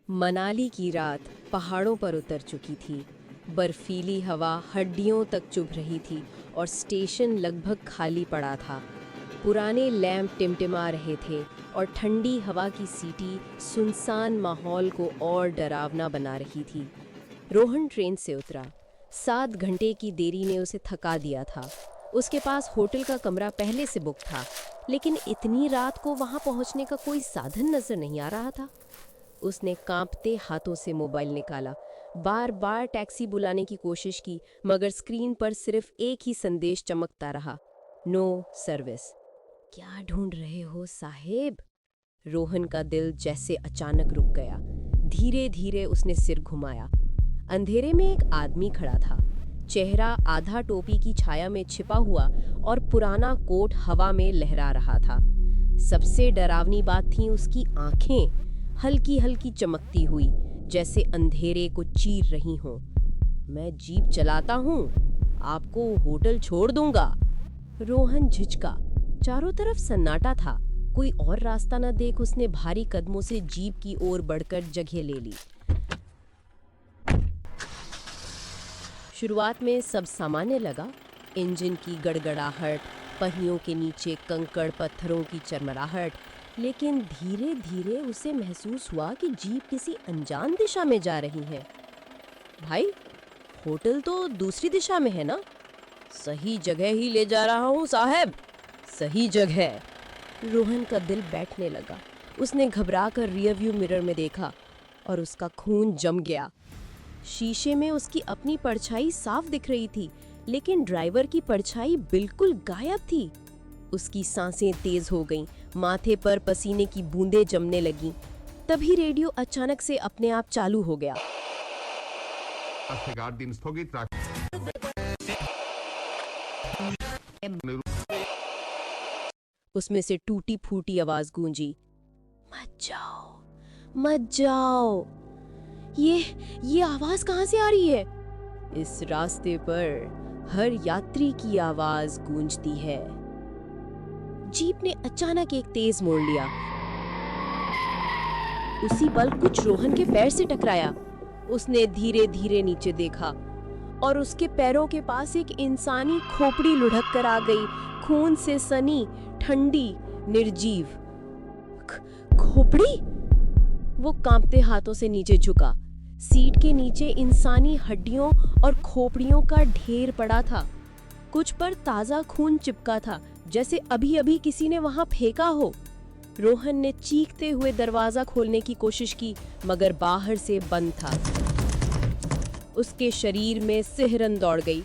मनाली की रात पहाड़ों पर उतर चुकी थी। बर्फीली हवा हड्डियों तक चुभ रही थी और स्टेशन लगभग खाली पड़ा था। पुराने लैंप टिमटिमा रहे थे और ठंडी हवा की सीटी सुनसान माहौल को और डरावना बना रही थी। रोहन ट्रेन से उतरा। 7 घंटे की देरी ने उसे थका दिया था। उसके पास होटल का कमरा पहले से बुक था, लेकिन इतनी रात को वहां पहुंचने का कोई साधन नजर नहीं आ रहा था। उसने कांपते हाथों से मोबाइल निकाला, बार बार टैक्सी बुलाने की कोशिश की, मगर स्क्रीन पर सिर्फ एक ही संदेश चमकता रहा, नो सर्विस। क्या ढूंढ रहे हो साहेब? रोहन का दिल जैसे अचानक रुक गया। धीरे धीरे उसने सिर घुमाया। अंधेरे में एक आदमी खड़ा था, चेहरा आधा टोपी की छाया में छिपा हुआ और पुराना कोट हवा में लहरा रहा था। सबसे डरावनी बात थी उसकी आंखें, हल्की हल्की चमकती हुई, जैसे अंधेरे को चीर रही हों। मैं जीप चलाता हूँ, आपको होटल छोड़ दूंगा। रोहन झिझका। चारों तरफ सन्नाटा था। कोई और रास्ता न देख उसने भारी कदमों से जीप की ओर बढ़कर जगह ले ली। शुरुआत में सब सामान्य लगा। इंजन की गड़गड़ाहट, पहियों के नीचे कंकड़ पत्थरों की चरमराहट, लेकिन धीरे धीरे उसे महसूस हुआ कि जीप किसी अनजान दिशा में जा रही है। भाई, होटल तो दूसरी दिशा में है ना? सही जगह ही ले जा रहा हूँ साहब, सही जगह। रोहन का दिल बैठने लगा। उसने घबराकर रियर व्यू मिरर में देखा और उसका खून जम गया। शीशे में उसकी अपनी परछाई साफ दिख रही थी, लेकिन ड्राइवर की परछाई बिल्कुल गायब थी। उसकी सांसें तेज हो गईं, माथे पर पसीने की बूंदें जमने लगीं। तभी रेडियो अचानक से अपने आप चालू हो गया। उसमें से टूटी फूटी आवाज गूंजी, मत जाओ, मत जाओ। ये आवाज कहां से आ रही है? इस रास्ते पर हर यात्री की आवाज गूंजती है। जीप ने अचानक एक तेज मोड़ लिया। उसी पल कुछ रोहन के पैर से टकराया। उसने धीरे धीरे नीचे देखा और उसके पैरों के पास एक इंसानी खोपड़ी लुढ़क कर आ गई, खून से सनी, ठंडी, निर्जीव। खोपड़ी? वो कांपते हाथों से नीचे झुका। सीट के नीचे इंसानी हड्डियों और खोपड़ियों का ढेर पड़ा था। कुछ पर ताजा खून चिपका था, जैसे अभी अभी किसी ने वहां फेंका हो। रोहन ने चीखते हुए दरवाजा खोलने की कोशिश की, मगर बाहर से बंद था। उसके शरीर में सिहरन दौड़ गई।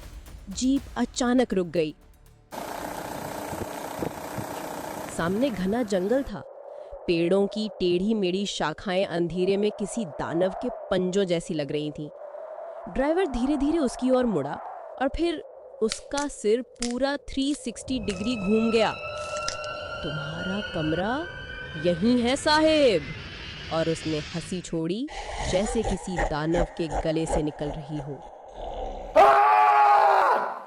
जीप अचानक रुक गई। सामने घना जंगल था। पेड़ों की टेढ़ी मेढ़ी शाखाएं अंधेरे में किसी दानव के पंजों जैसी लग रही थीं। ड्राइवर धीरे धीरे उसकी ओर मुड़ा और फिर उसका सिर पूरा 360 डिग्री घूम गया। तुम्हारा कमरा यहीं है साहेब। और उसने हंसी छोड़ी, जैसे किसी दानव के गले से निकल रही हो।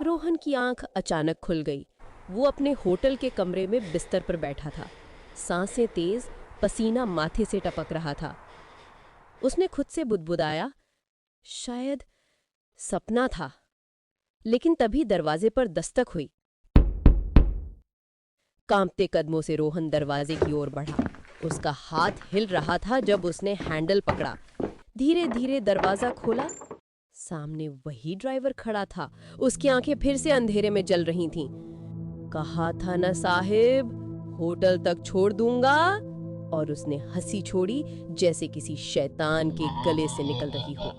रोहन की आंख अचानक खुल गई। वो अपने होटल के कमरे में बिस्तर पर बैठा था। सांसें तेज, पसीना माथे से टपक रहा था। उसने खुद से बुदबुदाया, शायद सपना था। लेकिन तभी दरवाजे पर दस्तक हुई। कांपते कदमों से रोहन दरवाजे की ओर बढ़ा। उसका हाथ हिल रहा था जब उसने हैंडल पकड़ा। धीरे धीरे दरवाजा खोला। सामने वही ड्राइवर खड़ा था। उसकी आंखें फिर से अंधेरे में जल रही थीं। कहा था ना साहिब, होटल तक छोड़ दूंगा। और उसने हंसी छोड़ी, जैसे किसी शैतान के गले से निकल रही हो।